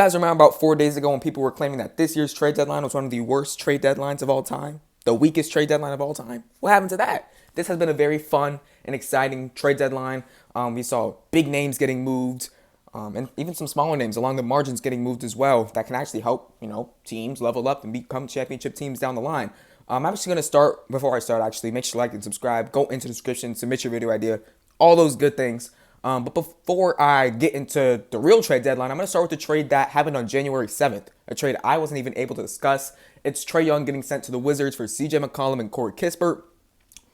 Guys, remember about 4 days ago when people were claiming that this year's trade deadline was one of the worst trade deadlines of all time? The weakest trade deadline of all time? What happened to that? This has been a very fun and exciting trade deadline. We saw big names getting moved, and even some smaller names along the margins getting moved as well that can actually help, teams level up and become championship teams down the line. I'm actually going to start, before I start actually, make sure to like and subscribe, go into the description, submit your video idea, all those good things. But before I get into the real trade deadline, I'm going to start with the trade that happened on January 7th, a trade I wasn't even able to discuss. It's Trae Young getting sent to the Wizards for CJ McCollum and Corey Kispert.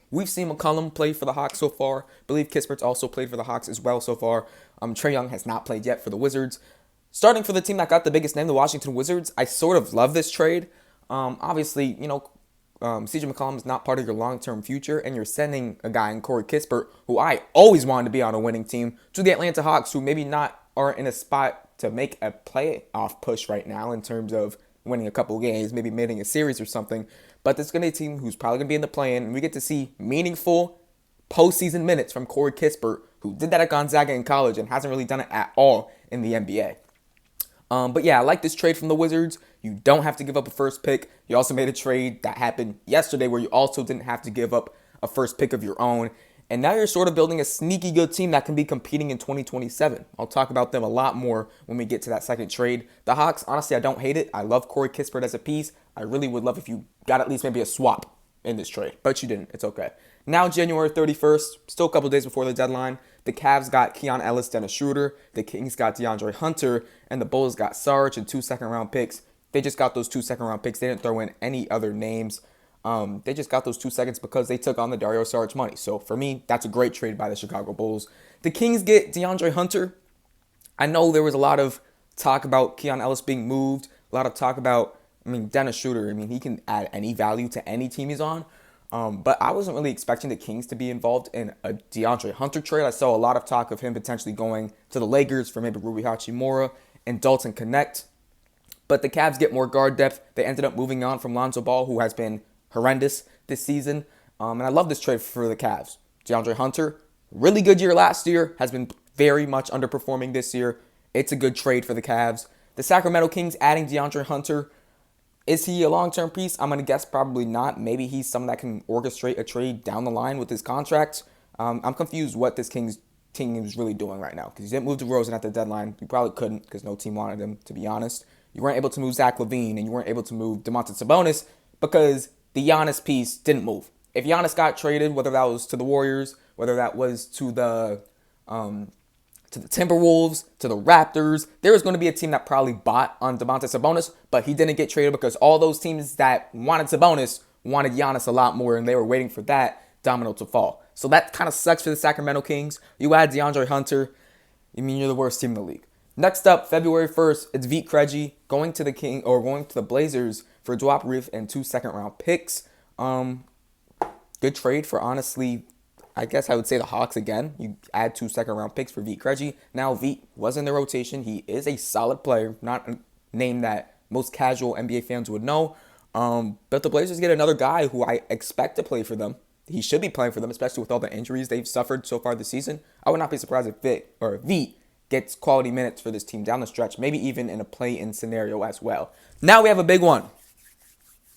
We've seen McCollum play for the Hawks so far. I believe Kispert's also played for the Hawks as well so far. Trae Young has not played yet for the Wizards. Starting for the team that got the biggest name, the Washington Wizards, I sort of love this trade. Obviously, CJ McCollum is not part of your long-term future, and you're sending a guy in Corey Kispert, who I always wanted to be on a winning team, to the Atlanta Hawks, who maybe not are in a spot to make a playoff push right now in terms of winning a couple of games, maybe making a series or something. But this is going to be a team who's probably going to be in the play-in, and we get to see meaningful postseason minutes from Corey Kispert, who did that at Gonzaga in college and hasn't really done it at all in the NBA. But yeah, I like this trade from the Wizards. You don't have to give up a first pick. You also made a trade that happened yesterday where you also didn't have to give up a first pick of your own. And now you're sort of building a sneaky good team that can be competing in 2027. I'll talk about them a lot more when we get to that second trade. The Hawks, honestly, I don't hate it. I love Corey Kispert as a piece. I really would love if you got at least maybe a swap in this trade, but you didn't. It's okay. Now, January 31st, still a couple days before the deadline, the Cavs got Keon Ellis, Dennis Schroeder, the Kings got DeAndre Hunter, and the Bulls got Sarge and 2 second-round picks. They just got those 2 second-round picks. They didn't throw in any other names. They just got those 2 seconds because they took on the Dario Saric money. So for me, that's a great trade by the Chicago Bulls. The Kings get DeAndre Hunter. I know there was a lot of talk about Keon Ellis being moved, a lot of talk about, Dennis Schroeder. He can add any value to any team he's on. But I wasn't really expecting the Kings to be involved in a DeAndre Hunter trade. I saw a lot of talk of him potentially going to the Lakers for maybe Rui Hachimura and Dalton Connect. But the Cavs get more guard depth. They ended up moving on from Lonzo Ball, who has been horrendous this season. And I love this trade for the Cavs. DeAndre Hunter, really good year last year, has been very much underperforming this year. It's a good trade for the Cavs. The Sacramento Kings adding DeAndre Hunter. Is he a long-term piece? I'm going to guess probably not. Maybe he's someone that can orchestrate a trade down the line with his contract. I'm confused what this Kings team is really doing right now because you didn't move DeRozan at the deadline. You probably couldn't because no team wanted him, to be honest. You weren't able to move Zach LaVine, and you weren't able to move Domantas Sabonis because the Giannis piece didn't move. If Giannis got traded, whether that was to the Warriors, whether that was to the Timberwolves, to the Raptors, there was going to be a team that probably bought on Domantas Sabonis, but he didn't get traded because all those teams that wanted Sabonis wanted Giannis a lot more, and they were waiting for that domino to fall. So that kind of sucks for the Sacramento Kings. You add DeAndre Hunter, you're the worst team in the league. Next up, February 1st, it's Vit Krejci going to the Blazers for Duop Reath and 2 second-round picks. Good trade for, honestly, I guess I would say the Hawks again. You add 2 second-round picks for Vit Krejci. Now, Vit was in the rotation. He is a solid player, not a name that most casual NBA fans would know. But the Blazers get another guy who I expect to play for them. He should be playing for them, especially with all the injuries they've suffered so far this season. I would not be surprised if Vit gets quality minutes for this team down the stretch, maybe even in a play-in scenario as well. Now we have a big one.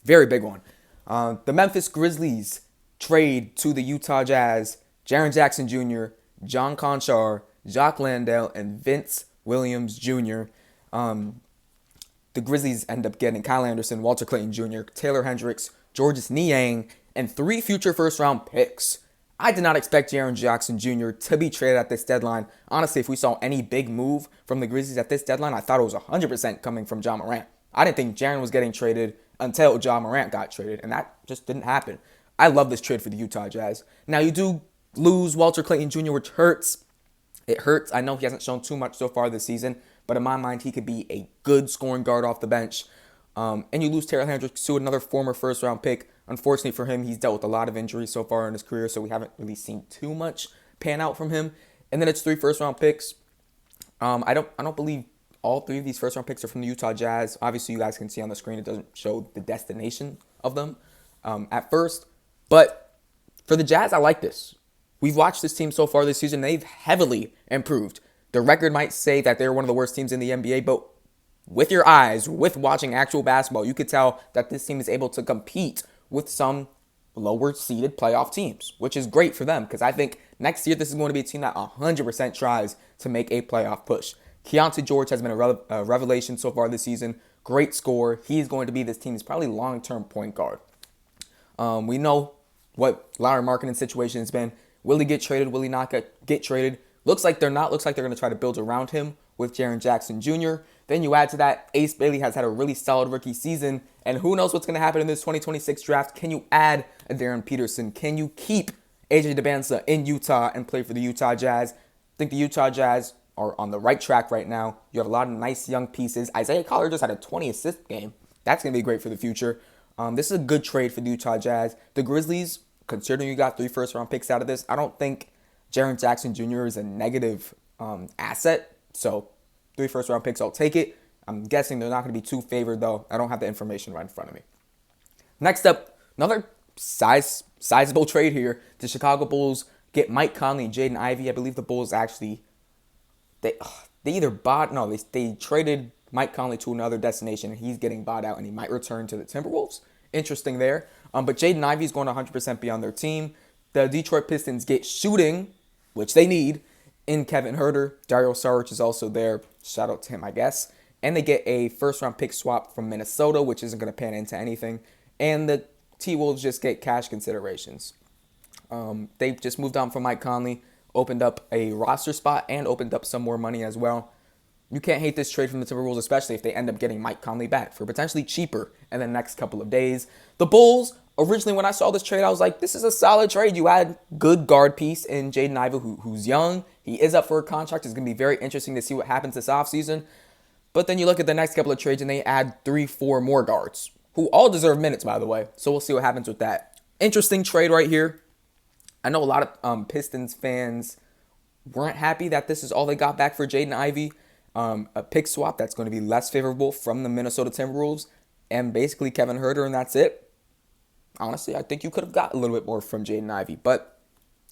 Very big one. The Memphis Grizzlies trade to the Utah Jazz Jaren Jackson Jr., John Conchar, Jock Landale, and Vince Williams Jr. The Grizzlies end up getting Kyle Anderson, Walter Clayton Jr., Taylor Hendricks, Georges Niang, and 3 future first-round picks. I did not expect Jaren Jackson Jr. to be traded at this deadline. Honestly, if we saw any big move from the Grizzlies at this deadline, I thought it was 100% coming from Ja Morant. I didn't think Jaren was getting traded until Ja Morant got traded, and that just didn't happen. I love this trade for the Utah Jazz. Now, you do lose Walter Clayton Jr., which hurts. It hurts. I know he hasn't shown too much so far this season, but in my mind, he could be a good scoring guard off the bench. And you lose Taylor Hendricks to another former first-round pick. Unfortunately for him, he's dealt with a lot of injuries so far in his career, so we haven't really seen too much pan out from him. And then it's 3 first-round picks. I don't believe all 3 of these first-round picks are from the Utah Jazz. Obviously, you guys can see on the screen it doesn't show the destination of them at first. But for the Jazz, I like this. We've watched this team so far this season. They've heavily improved. The record might say that they're one of the worst teams in the NBA, but with your eyes, with watching actual basketball, you could tell that this team is able to compete with some lower seeded playoff teams, which is great for them because I think next year this is going to be a team that 100% tries to make a playoff push. Keontae George has been a revelation so far this season. Great scorer. He's going to be this team's probably long-term point guard. We know what Lauri Markkanen's situation has been. Will he get traded? Will he not get traded? Looks like they're not. Looks like they're going to try to build around him with Jaren Jackson Jr. Then you add to that, Ace Bailey has had a really solid rookie season. And who knows what's going to happen in this 2026 draft. Can you add a Darren Peterson? Can you keep AJ Dybantsa in Utah and play for the Utah Jazz? I think the Utah Jazz are on the right track right now. You have a lot of nice young pieces. Isaiah Collier just had a 20-assist game. That's going to be great for the future. This is a good trade for the Utah Jazz. The Grizzlies, considering you got 3 first-round picks out of this, I don't think Jaren Jackson Jr. is a negative asset. So 3 first-round picks, I'll take it. I'm guessing they're not going to be too favored, though. I don't have the information right in front of me. Next up, another sizable trade here. The Chicago Bulls get Mike Conley and Jaden Ivey. I believe the Bulls actually, they traded Mike Conley to another destination, and he's getting bought out, and he might return to the Timberwolves. Interesting there. But Jaden Ivey is going to 100% be on their team. The Detroit Pistons get shooting, which they need, in Kevin Huerter. Dario Saric is also there. Shout out to him, I guess. And they get a first-round pick swap from Minnesota, which isn't going to pan into anything. And the T-Wolves just get cash considerations. They just moved on from Mike Conley, opened up a roster spot, and opened up some more money as well. You can't hate this trade from the Timberwolves, especially if they end up getting Mike Conley back for potentially cheaper in the next couple of days. The Bulls, originally when I saw this trade, I was like, this is a solid trade. You add good guard piece in Jaden Ivey, who's young. He is up for a contract. It's going to be very interesting to see what happens this offseason. But then you look at the next couple of trades, and they add 3-4 more guards, who all deserve minutes, by the way. So we'll see what happens with that. Interesting trade right here. I know a lot of Pistons fans weren't happy that this is all they got back for Jaden Ivey. A pick swap that's going to be less favorable from the Minnesota Timberwolves, and basically Kevin Huerter, and that's it. Honestly, I think you could have got a little bit more from Jaden Ivey, but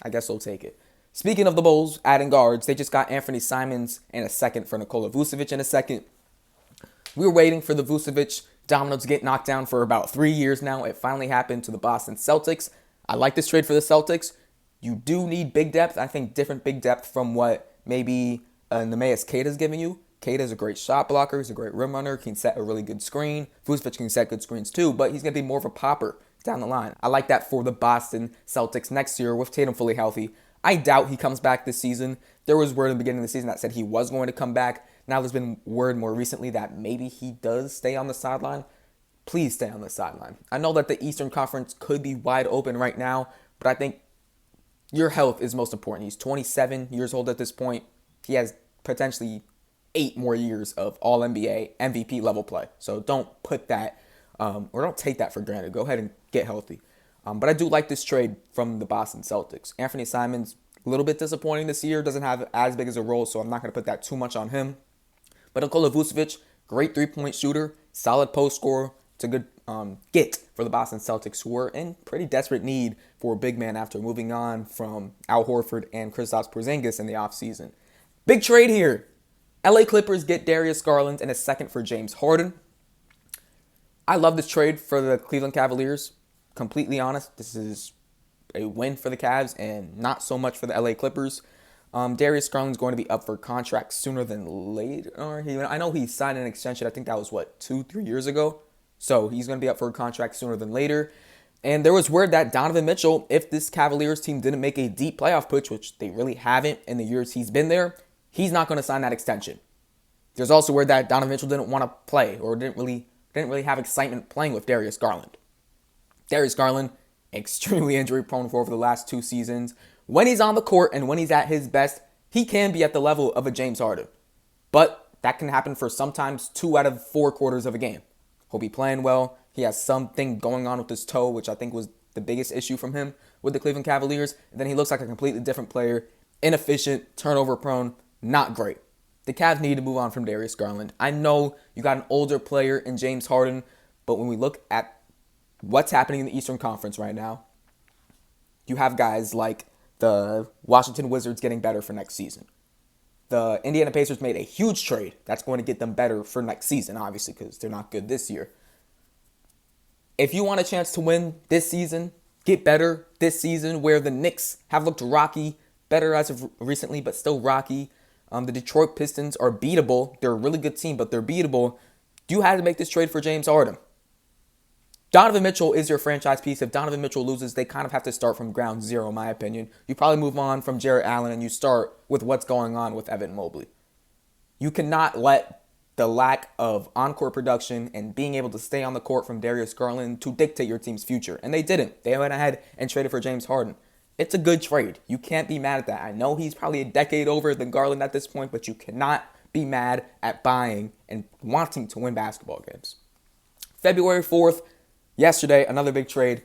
I guess we'll take it. Speaking of the Bulls adding guards, they just got Anthony Simons and a second for Nikola Vucevic in a second. We were waiting for the Vucevic domino to get knocked down for about 3 years now. It finally happened to the Boston Celtics. I like this trade for the Celtics. You do need big depth. I think different big depth from what maybe Neemias Queta is giving you. Queta is a great shot blocker. He's a great rim runner. Can set a really good screen. Vucevic can set good screens too, but he's going to be more of a popper down the line. I like that for the Boston Celtics next year with Tatum fully healthy. I doubt he comes back this season. There was word in the beginning of the season that said he was going to come back. Now there's been word more recently that maybe he does stay on the sideline. Please stay on the sideline. I know that the Eastern Conference could be wide open right now, but I think your health is most important. He's 27 years old at this point. He has potentially 8 more years of All-NBA, MVP level play. So don't put that, or don't take that for granted. Go ahead and get healthy. But I do like this trade from the Boston Celtics. Anthony Simons, a little bit disappointing this year. Doesn't have as big as a role, so I'm not going to put that too much on him. But Nikola Vucevic, great three-point shooter, solid post scorer. It's a good get for the Boston Celtics, who were in pretty desperate need for a big man after moving on from Al Horford and Kristaps Porzingis in the offseason. Big trade here. LA Clippers get Darius Garland and a second for James Harden. I love this trade for the Cleveland Cavaliers. Completely honest, this is a win for the Cavs and not so much for the LA Clippers. Darius Garland's going to be up for contract sooner than later. I know he signed an extension. I think that was, 2-3 years ago? So he's going to be up for a contract sooner than later. And there was word that Donovan Mitchell, if this Cavaliers team didn't make a deep playoff push, which they really haven't in the years he's been there, he's not going to sign that extension. There's also word that Donovan Mitchell didn't want to play or didn't really have excitement playing with Darius Garland. Darius Garland, extremely injury prone for over the last 2 seasons. When he's on the court and when he's at his best, he can be at the level of a James Harden. But that can happen for sometimes 2 out of 4 quarters of a game. He'll be playing well. He has something going on with his toe, which I think was the biggest issue from him with the Cleveland Cavaliers. And then he looks like a completely different player, inefficient, turnover prone, not great. The Cavs need to move on from Darius Garland. I know you got an older player in James Harden, but when we look at what's happening in the Eastern Conference right now, you have guys like the Washington Wizards getting better for next season. The Indiana Pacers made a huge trade that's going to get them better for next season, obviously, because they're not good this year. If you want a chance to win this season, get better this season, where the Knicks have looked rocky, better as of recently, but still rocky. The Detroit Pistons are beatable. They're a really good team, but they're beatable. You had to make this trade for James Harden. Donovan Mitchell is your franchise piece. If Donovan Mitchell loses, they kind of have to start from ground zero, in my opinion. You probably move on from Jarrett Allen and you start with what's going on with Evan Mobley. You cannot let the lack of on-court production and being able to stay on the court from Darius Garland to dictate your team's future. And they didn't. They went ahead and traded for James Harden. It's a good trade. You can't be mad at that. I know he's probably a decade over than Garland at this point, but you cannot be mad at buying and wanting to win basketball games. February 4th, yesterday, another big trade.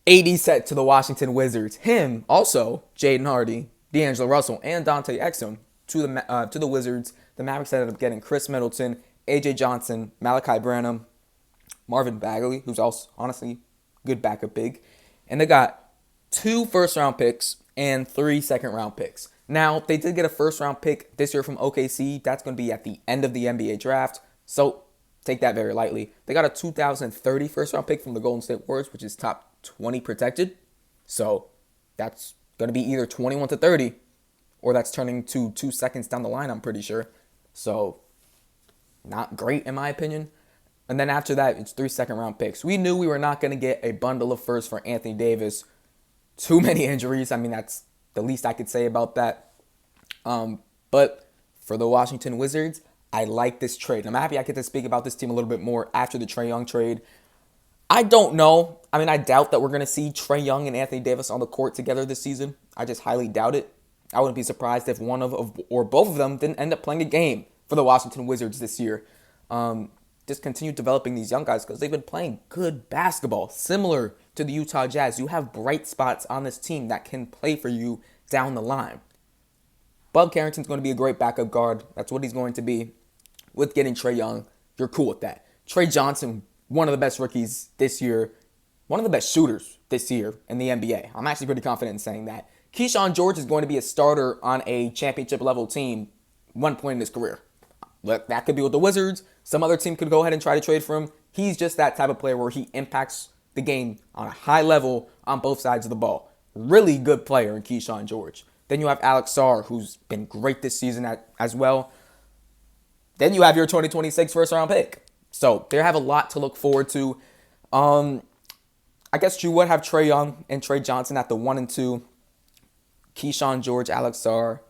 AD sent to the Washington Wizards. Him, also, Jaden Hardy, D'Angelo Russell, and Dante Exum to the Wizards. The Mavericks ended up getting Chris Middleton, A.J. Johnson, Malachi Branham, Marvin Bagley, who's also, honestly, good backup big. And they got 2 first-round picks and 3 second-round picks. Now, they did get a first-round pick this year from OKC. That's going to be at the end of the NBA draft. So, take that very lightly. They got a 2030 first-round pick from the Golden State Warriors, which is top 20 protected. So, that's going to be either 21 to 30, or that's turning to 2 seconds down the line, I'm pretty sure. So, not great in my opinion. And then after that, it's 3 second-round picks. We knew we were not going to get a bundle of firsts for Anthony Davis. Too many injuries. I mean, that's the least I could say about that. But for the Washington Wizards, I like this trade. I'm happy I get to speak about this team a little bit more after the Trae Young trade. I don't know. I mean, I doubt that we're going to see Trae Young and Anthony Davis on the court together this season. I just highly doubt it. I wouldn't be surprised if one of or both of them didn't end up playing a game for the Washington Wizards this year. Just continue developing these young guys because they've been playing good basketball, similar to the Utah Jazz. You have bright spots on this team that can play for you down the line. Bub Carrington's going to be a great backup guard. That's what he's going to be. With getting Trae Young, you're cool with that. Trey Johnson, one of the best rookies this year, one of the best shooters this year in the NBA. I'm actually pretty confident in saying that. Keyshawn George is going to be a starter on a championship-level team one point in his career. Look, that could be with the Wizards. Some other team could go ahead and try to trade for him. He's just that type of player where he impacts the game on a high level on both sides of the ball. Really good player in Keyshawn George. Then you have Alex Sarr, who's been great this season as well. Then you have your 2026 first-round pick. So they have a lot to look forward to. I guess you would have Trae Young and Trey Johnson at the 1 and 2. Keyshawn George, Alex Sarr,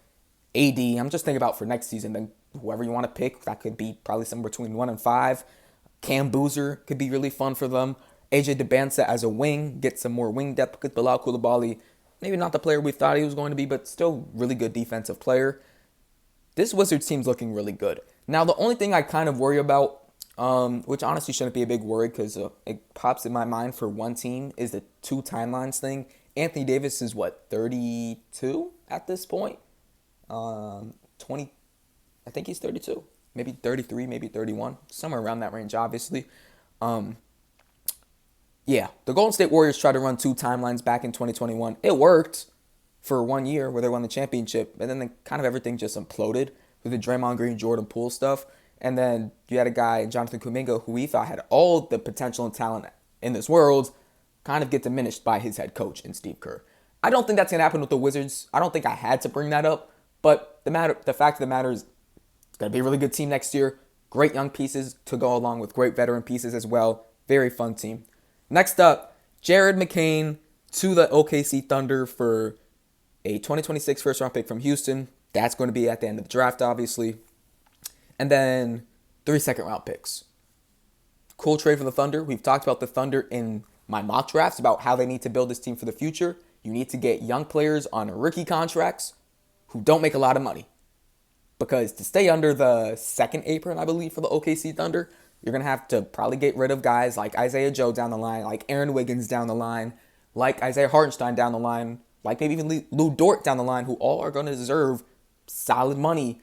AD. I'm just thinking about for next season. Then whoever you want to pick, that could be probably somewhere between 1 and 5. Cam Boozer could be really fun for them. AJ DeBanza as a wing, get some more wing depth with Bilal Coulibaly. Maybe not the player we thought he was going to be, but still really good defensive player. This Wizards team's looking really good. Now, the only thing I kind of worry about, which honestly shouldn't be a big worry because it pops in my mind for one team, is the 2 timelines thing. Anthony Davis is, 32 at this point? 20, I think he's 32. Maybe 33, maybe 31. Somewhere around that range, obviously. Yeah, the Golden State Warriors tried to run 2 timelines back in 2021. It worked for 1 year where they won the championship, and then kind of everything just imploded with the Draymond Green, Jordan Poole stuff. And then you had a guy, Jonathan Kuminga, who we thought had all the potential and talent in this world, kind of get diminished by his head coach in Steve Kerr. I don't think that's going to happen with the Wizards. I don't think I had to bring that up, but the fact of the matter is it's going to be a really good team next year. Great young pieces to go along with great veteran pieces as well. Very fun team. Next up, Jared McCain to the OKC Thunder for a 2026 first-round pick from Houston. That's going to be at the end of the draft, obviously. And then 3 second-round picks. Cool trade for the Thunder. We've talked about the Thunder in my mock drafts about how they need to build this team for the future. You need to get young players on rookie contracts who don't make a lot of money. Because to stay under the second apron, I believe, for the OKC Thunder, you're going to have to probably get rid of guys like Isaiah Joe down the line, like Aaron Wiggins down the line, like Isaiah Hartenstein down the line, like maybe even Lou Dort down the line, who all are going to deserve solid money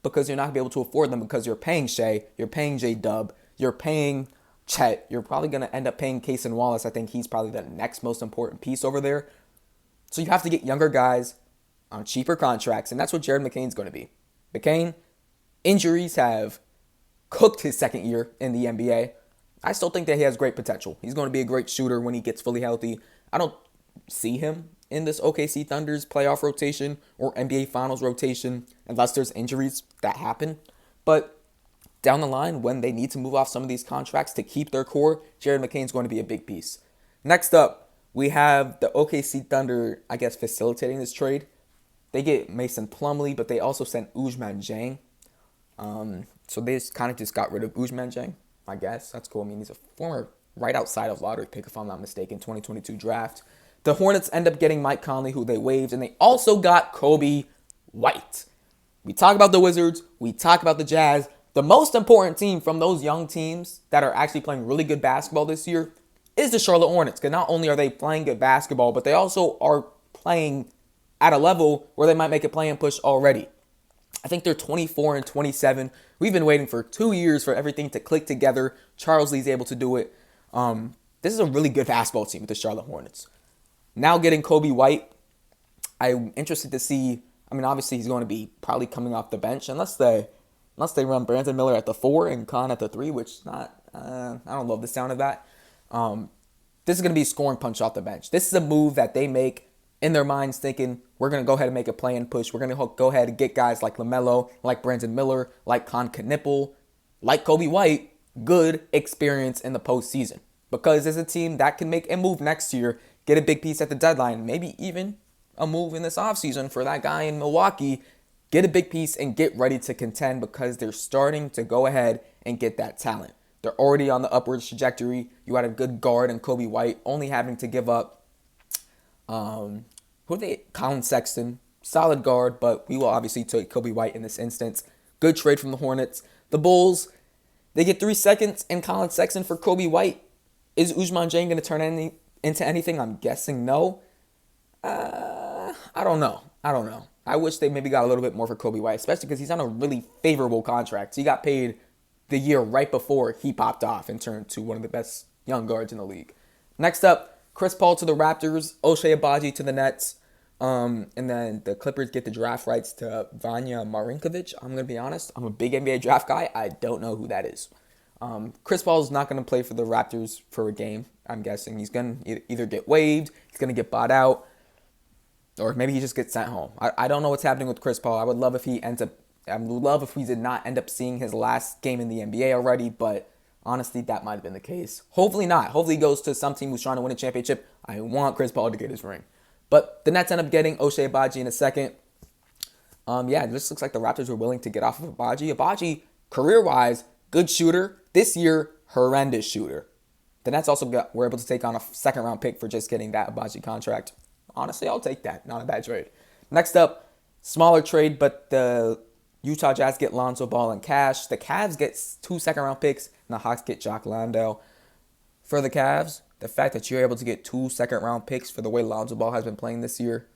because you're not going to be able to afford them because you're paying Shea, you're paying J-Dub, you're paying Chet, you're probably going to end up paying Cason Wallace. I think he's probably the next most important piece over there. So you have to get younger guys on cheaper contracts, and that's what Jared McCain's going to be. McCain, injuries have cooked his second year in the NBA. I still think that he has great potential. He's going to be a great shooter when he gets fully healthy. I don't see him in this OKC Thunder's playoff rotation or NBA Finals rotation unless there's injuries that happen. But down the line, when they need to move off some of these contracts to keep their core, Jared McCain's going to be a big piece. Next up, we have the OKC Thunder, I guess, facilitating this trade. They get Mason Plumlee, but they also sent Ousmane Dieng. So they just got rid of Ousmane Dieng, I guess. That's cool. I mean, he's a former right outside of lottery pick, if I'm not mistaken, 2022 draft. The Hornets end up getting Mike Conley, who they waived, and they also got Coby White. We talk about the Wizards. We talk about the Jazz. The most important team from those young teams that are actually playing really good basketball this year is the Charlotte Hornets. Because not only are they playing good basketball, but they also are playing at a level where they might make a play and push already. I think they're 24-27. We've been waiting for 2 years for everything to click together. Charles Lee's able to do it. This is a really good basketball team with the Charlotte Hornets. Now getting Coby White, I'm interested to see. I mean, obviously he's going to be probably coming off the bench unless they run Brandon Miller at the 4 and Khan at the 3, which I don't love the sound of that. This is going to be a scoring punch off the bench. This is a move that they make in their minds thinking, we're going to go ahead and make a play and push. We're going to go ahead and get guys like LaMelo, like Brandon Miller, like Con Knipple, like Coby White, good experience in the postseason. Because there's a team that can make a move next year, get a big piece at the deadline, maybe even a move in this offseason for that guy in Milwaukee, get a big piece and get ready to contend because they're starting to go ahead and get that talent. They're already on the upwards trajectory. You had a good guard in Coby White, only having to give up Colin Sexton, solid guard, but we will obviously take Coby White in this instance. Good trade from the Hornets. The Bulls, they get 3 seconds and Colin Sexton for Coby White. Is Ousmane Dieng going to turn into anything? I'm guessing no. I don't know. I wish they maybe got a little bit more for Coby White, especially because he's on a really favorable contract. He got paid the year right before he popped off and turned to one of the best young guards in the league. Next up, Chris Paul to the Raptors, Ochai Agbaji to the Nets, and then the Clippers get the draft rights to Vanya Marinkovic. I'm going to be honest, I'm a big NBA draft guy. I don't know who that is. Chris Paul is not going to play for the Raptors for a game, I'm guessing. He's going to either get waived, he's going to get bought out, or maybe he just gets sent home. I don't know what's happening with Chris Paul. I would love if we did not end up seeing his last game in the NBA already, but honestly, that might have been the case. Hopefully not. Hopefully he goes to some team who's trying to win a championship. I want Chris Paul to get his ring. But the Nets end up getting Ochai Agbaji in a second. It just looks like the Raptors were willing to get off of Agbaji. Agbaji, career-wise, good shooter. This year, horrendous shooter. The Nets also were able to take on a second-round pick for just getting that Agbaji contract. Honestly, I'll take that. Not a bad trade. Next up, smaller trade, but the Utah Jazz get Lonzo Ball and cash. The Cavs get 2 second-round picks, and the Hawks get Jock Landale. For the Cavs, the fact that you're able to get 2 second-round picks for the way Lonzo Ball has been playing this year,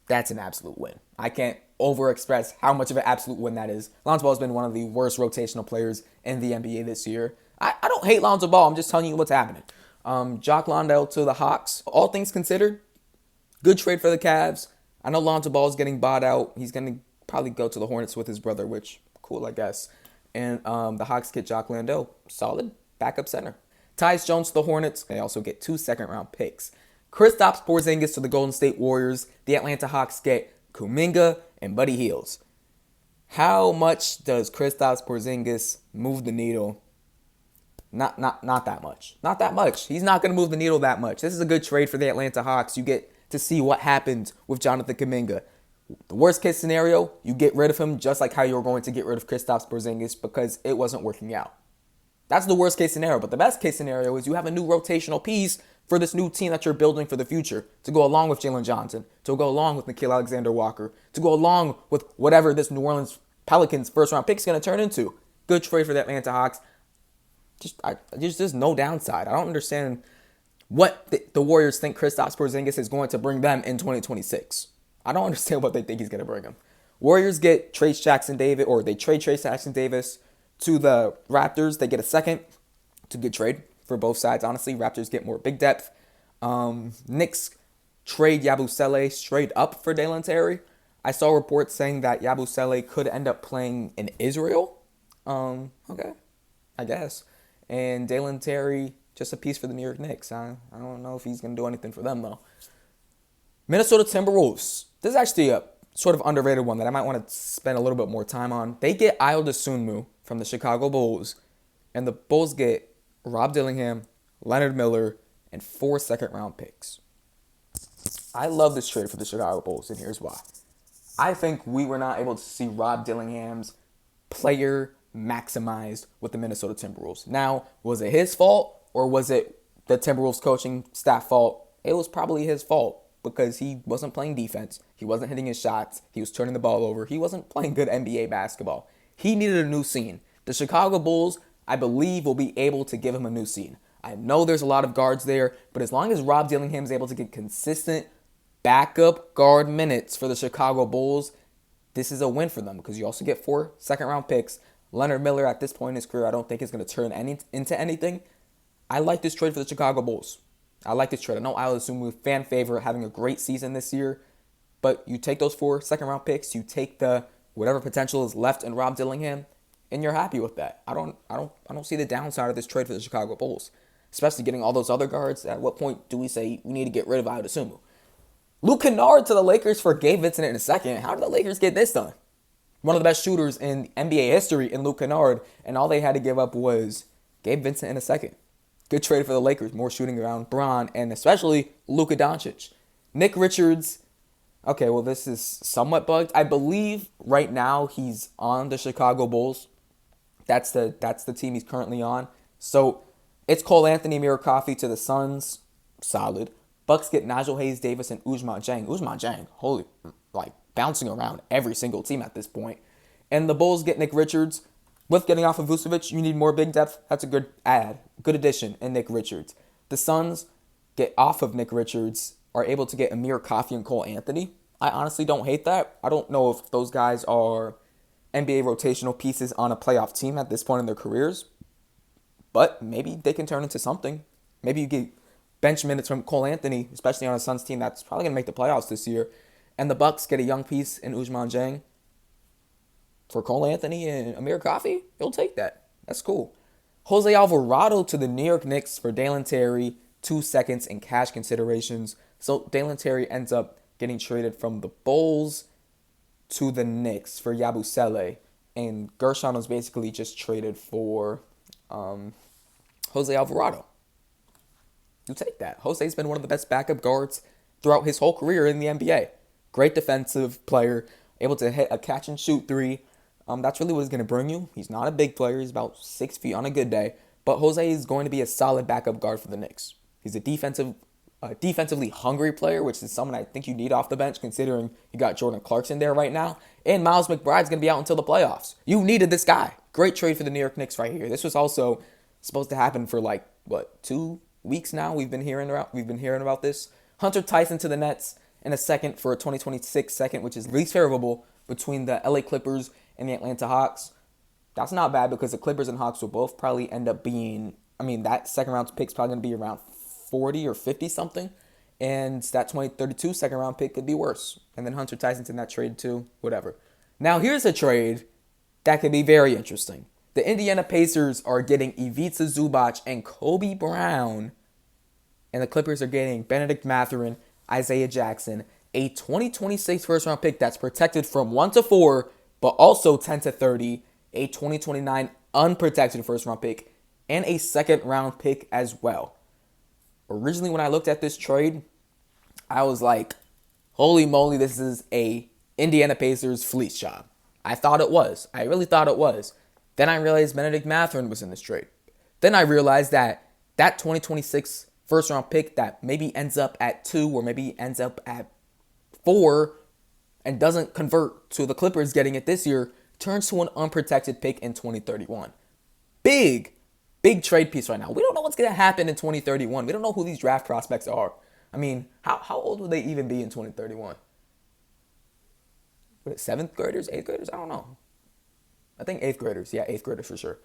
that's an absolute win. I can't overexpress how much of an absolute win that is. Lonzo Ball has been one of the worst rotational players in the NBA this year. I don't hate Lonzo Ball. I'm just telling you what's happening. Jock Landale to the Hawks. All things considered, good trade for the Cavs. I know Lonzo Ball is getting bought out. He's going to probably go to the Hornets with his brother, which, cool, I guess. And the Hawks get Jock Landale. Solid backup center. Tyus Jones to the Hornets. They also get 2 second-round picks. Kristaps Porzingis to the Golden State Warriors. The Atlanta Hawks get Kuminga and Buddy Hield. How much does Kristaps Porzingis move the needle? Not that much. Not that much. He's not going to move the needle that much. This is a good trade for the Atlanta Hawks. You get to see what happens with Jonathan Kuminga. The worst case scenario, you get rid of him just like how you were going to get rid of Kristaps Porzingis because it wasn't working out. That's the worst case scenario. But the best case scenario is you have a new rotational piece for this new team that you're building for the future to go along with Jalen Johnson, to go along with Nickeil Alexander-Walker, to go along with whatever this New Orleans Pelicans first-round pick is going to turn into. Good trade for the Atlanta Hawks. There's no downside. I don't understand what the Warriors think Kristaps Porzingis is going to bring them in 2026. I don't understand what they think he's going to bring them. Warriors get trade Trace Jackson Davis to the Raptors. They get a second. It's a good trade for both sides, honestly. Raptors get more big depth. Knicks trade Yabusele straight up for Dalen Terry. I saw reports saying that Yabusele could end up playing in Israel. Okay, I guess. And Dalen Terry, just a piece for the New York Knicks. I don't know if he's going to do anything for them, though. Minnesota Timberwolves. This is actually a sort of underrated one that I might want to spend a little bit more time on. They get Ayo Dosunmu from the Chicago Bulls, and the Bulls get Rob Dillingham, Leonard Miller, and 4 second-round picks. I love this trade for the Chicago Bulls, and here's why. I think we were not able to see Rob Dillingham's player maximized with the Minnesota Timberwolves. Now, was it his fault or was it the Timberwolves coaching staff fault? It was probably his fault because he wasn't playing defense. He wasn't hitting his shots. He was turning the ball over. He wasn't playing good NBA basketball. He needed a new scene. The Chicago Bulls, I believe, will be able to give him a new scene. I know there's a lot of guards there, but as long as Rob Dillingham is able to get consistent backup guard minutes for the Chicago Bulls, this is a win for them because you also get 4 second-round picks. Leonard Miller, at this point in his career, I don't think is going to turn into anything. I like this trade for the Chicago Bulls. I like this trade. I know I'll assume we're fan favorite, having a great season this year, but you take those 4 second-round picks, you take the whatever potential is left in Rob Dillingham, and you're happy with that. I don't see the downside of this trade for the Chicago Bulls, especially getting all those other guards. At what point do we say we need to get rid of Ayo Dosunmu? Luke Kennard to the Lakers for Gabe Vincent in a second. How did the Lakers get this done? One of the best shooters in NBA history in Luke Kennard, and all they had to give up was Gabe Vincent in a second. Good trade for the Lakers. More shooting around Bron and especially Luka Doncic. Nick Richards. Okay, well, this is somewhat bugged. I believe right now he's on the Chicago Bulls. That's the team he's currently on. So it's Cole Anthony, Amir Coffey to the Suns. Solid. Bucks get Nigel Hayes-Davis and Ousmane Dieng. Ousmane Dieng, holy, bouncing around every single team at this point. And the Bulls get Nick Richards. With getting off of Vucevic, you need more big depth. That's a good addition in Nick Richards. The Suns get off of Nick Richards, are able to get Amir Coffey and Cole Anthony. I honestly don't hate that. I don't know if those guys are NBA rotational pieces on a playoff team at this point in their careers, but maybe they can turn into something. Maybe you get bench minutes from Cole Anthony, especially on a Suns team that's probably going to make the playoffs this year. And the Bucks get a young piece in Ousmane Dieng. For Cole Anthony and Amir Coffey, you'll take that. That's cool. Jose Alvarado to the New York Knicks for Dalen Terry, 2 seconds and cash considerations. So Dalen Terry ends up getting traded from the Bulls to the Knicks for Yabusele. And Gershon was basically just traded for Jose Alvarado. You take that. Jose's been one of the best backup guards throughout his whole career in the NBA. Great defensive player, able to hit a catch and shoot 3. That's really what he's going to bring you. He's not a big player. He's about 6 feet on a good day. But Jose is going to be a solid backup guard for the Knicks. He's a defensively hungry player, which is someone I think you need off the bench, considering you got Jordan Clarkson there right now. And Miles McBride's going to be out until the playoffs. You needed this guy. Great trade for the New York Knicks right here. This was also supposed to happen for 2 weeks now. We've been hearing about this. Hunter Tyson to the Nets and a second for a 2026 second, which is least favorable between the LA Clippers and the Atlanta Hawks. That's not bad because the Clippers and Hawks will both probably end up being, that second round pick's probably going to be around 40 or 50 something. And that 2032 second round pick could be worse. And then Hunter Tyson's in that trade too, whatever. Now here's a trade that could be very interesting. The Indiana Pacers are getting Ivica Zubac and Kobe Brown. And the Clippers are getting Benedict Mathurin, Isaiah Jackson, a 2026 first-round pick that's protected from 1 to 4, but also 10 to 30, a 2029 unprotected first-round pick, and a second-round pick as well. Originally, when I looked at this trade, I was like, holy moly, this is a Indiana Pacers fleece job. I thought it was. I really thought it was. Then I realized Benedict Mathurin was in this trade. Then I realized that 2026 first-round pick that maybe ends up at 2 or maybe ends up at 4 and doesn't convert to the Clippers getting it this year turns to an unprotected pick in 2031. Big trade piece right now. We don't know what's going to happen in 2031. We don't know who these draft prospects are. How old would they even be in 2031? What, 7th graders, 8th graders? I don't know. I think 8th graders. Yeah, 8th graders for sure.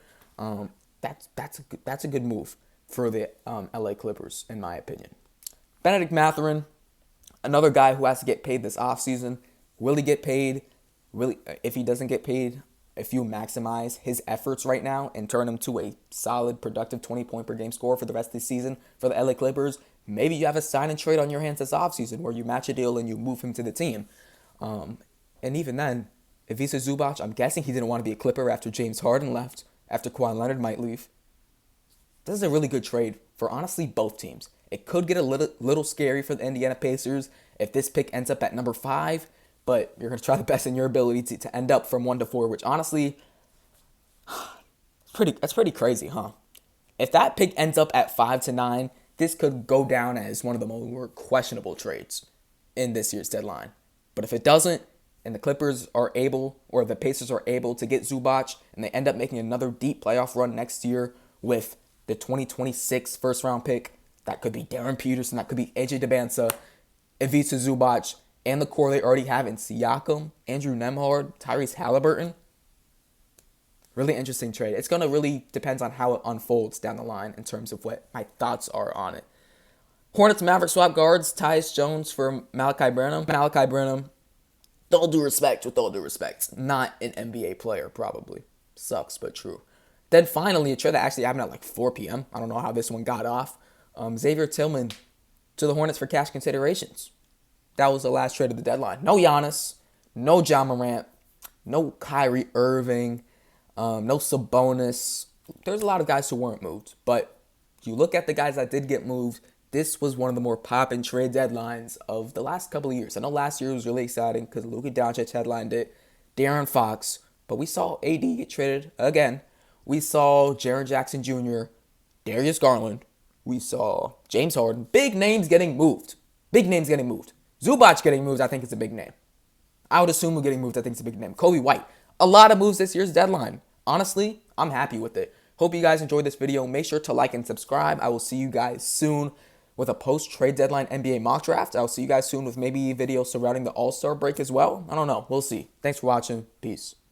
That's a good move for the LA Clippers, in my opinion. Benedict Mathurin, another guy who has to get paid this offseason. Will he get paid? Really, if he doesn't get paid, if you maximize his efforts right now and turn him to a solid, productive 20-point per game scorer for the rest of the season for the LA Clippers, maybe you have a sign and trade on your hands this offseason where you match a deal and you move him to the team. And even then, Ivica Zubac, I'm guessing he didn't want to be a Clipper after James Harden left, after Kawhi Leonard might leave. This is a really good trade for honestly both teams. It could get a little scary for the Indiana Pacers if this pick ends up at number 5, but you're going to try the best in your ability to end up from 1 to 4, which honestly, that's pretty crazy, huh? If that pick ends up at 5 to 9, this could go down as one of the more questionable trades in this year's deadline. But if it doesn't, and the Clippers are able, or the Pacers are able to get Zubac, and they end up making another deep playoff run next year with the 2026 first round pick, that could be Darren Peterson, that could be AJ Debinsa, Ivica Zubac, and the core they already have in Siakam, Andrew Nembhard, Tyrese Halliburton. Really interesting trade. It's going to really depend on how it unfolds down the line in terms of what my thoughts are on it. Hornets Maverick swap guards, Tyus Jones for Malachi Branham. Malachi Branham, with all due respect, not an NBA player probably. Sucks, but true. Then finally, a trade that actually happened at like 4 p.m. I don't know how this one got off. Xavier Tillman to the Hornets for cash considerations. That was the last trade of the deadline. No Giannis, no Ja Morant, no Kyrie Irving, no Sabonis. There's a lot of guys who weren't moved. But if you look at the guys that did get moved, this was one of the more poppin' trade deadlines of the last couple of years. I know last year was really exciting because Luka Doncic headlined it, De'Aaron Fox, but we saw AD get traded again. We saw Jaren Jackson Jr., Darius Garland. We saw James Harden. Big names getting moved. Zubac getting moved, I think it's a big name. I would assume we're getting moved, I think it's a big name. Kobe White. A lot of moves this year's deadline. Honestly, I'm happy with it. Hope you guys enjoyed this video. Make sure to like and subscribe. I will see you guys soon with a post-trade deadline NBA mock draft. I'll see you guys soon with maybe a video surrounding the All-Star break as well. I don't know. We'll see. Thanks for watching. Peace.